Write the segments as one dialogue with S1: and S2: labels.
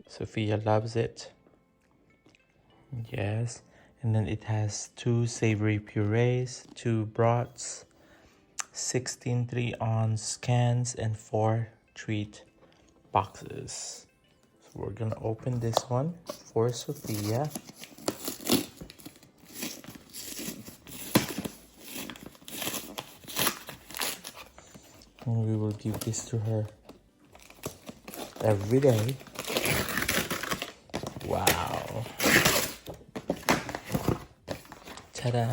S1: Sophia loves it. Yes. And then it has 2 savory purees, 2 broths, 16 3-ounce cans, and 4 treat boxes. So we're gonna open this one for Sophia. And we will give this to her every day. Wow. Ta-da.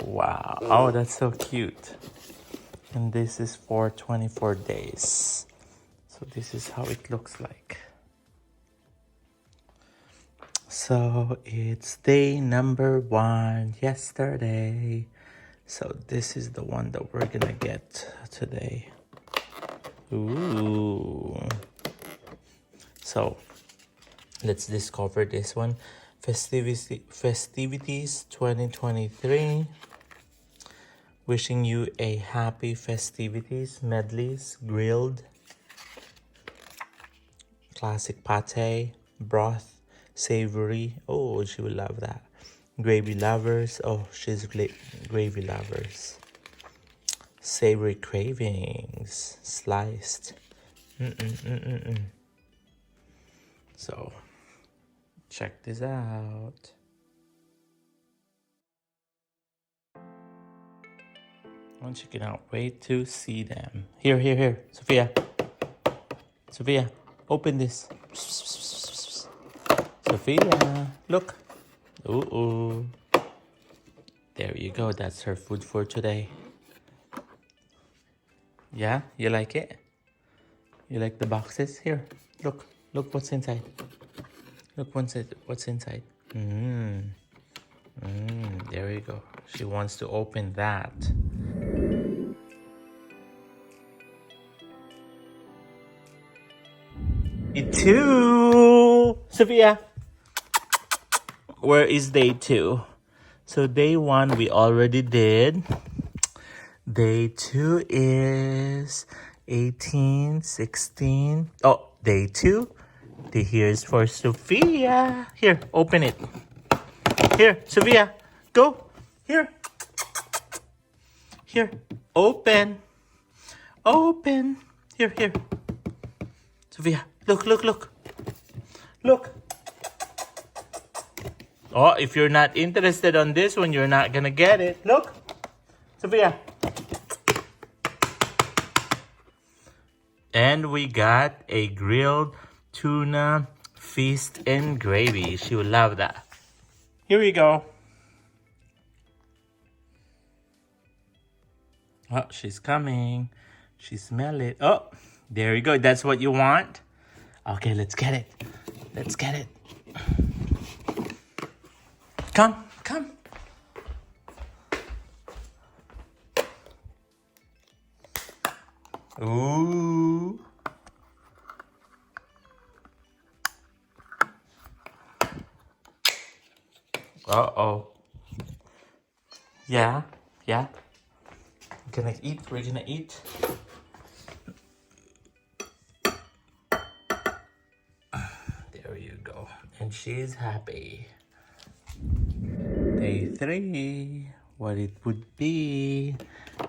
S1: Wow. Oh, that's so cute. And this is for 24 days. So this is how it looks like. So it's day number 1 yesterday. So this is the one that we're gonna get today. Ooh. So let's discover this one. Festivities 2023. Wishing you a happy festivities. Medleys, grilled, classic pate, broth, savory. Oh, she will love that. Gravy lovers. Oh, she's gravy lovers. Savory cravings, sliced. So, check this out. And she cannot wait to see them. Here, Sophia. Sophia, open this. Sophia, look. Ooh. There you go. That's her food for today. Yeah, you like it? You like the boxes? Here, look what's inside. Look what's inside. There you go. She wants to open that. Day 2, Sophia. Where is day 2? So day 1 we already did. Day 2 is 18, 16. Oh, day 2. Here's for Sophia. Here, open it. Here, Sophia, go. Here. Here, open. Open. Here. Sophia, look. Look. Oh, if you're not interested on this one, you're not gonna get it. Look. Sophia. And we got a grilled tuna feast and gravy. She will love that. Here we go. Oh, she's coming. She smell it. Oh, there you go. That's what you want? Okay, let's get it. Let's get it. Come. Ooh. Uh-oh. Yeah. We're gonna eat. There you go. And she's happy. Day 3. What it would be?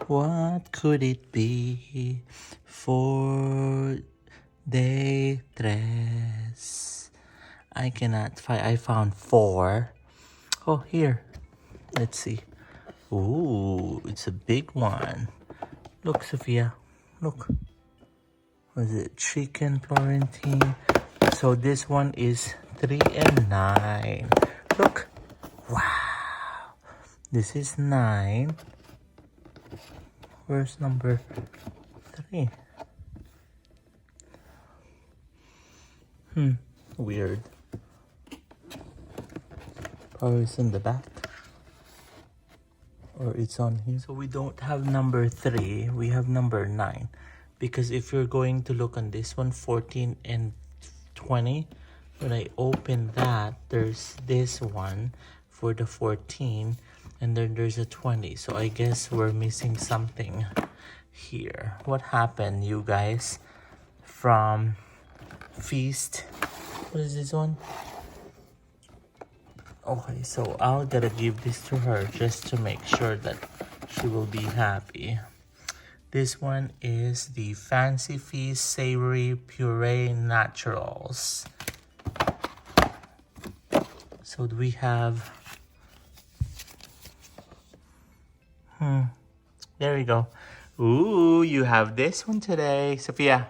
S1: What could it be for day 3? I cannot find. I found 4. Oh, here. Let's see. Ooh, it's a big one. Look, Sophia. Look. Was it chicken Florentine? So this one is 3 and 9. Look. Wow. This is 9. Where's number 3? Weird. Probably it's in the back. Or it's on here. So we don't have number 3. We have number 9. Because if you're going to look on this one, 14 and 20, when I open that, there's this one for the 14. And then there's a 20. So I guess we're missing something here. What happened, you guys? From Feast. What is this one? Okay, so I'll gotta give this to her just to make sure that she will be happy. This one is the Fancy Feast Savory Puree Naturals. So do we have... There we go. Ooh, you have this one today, Sophia.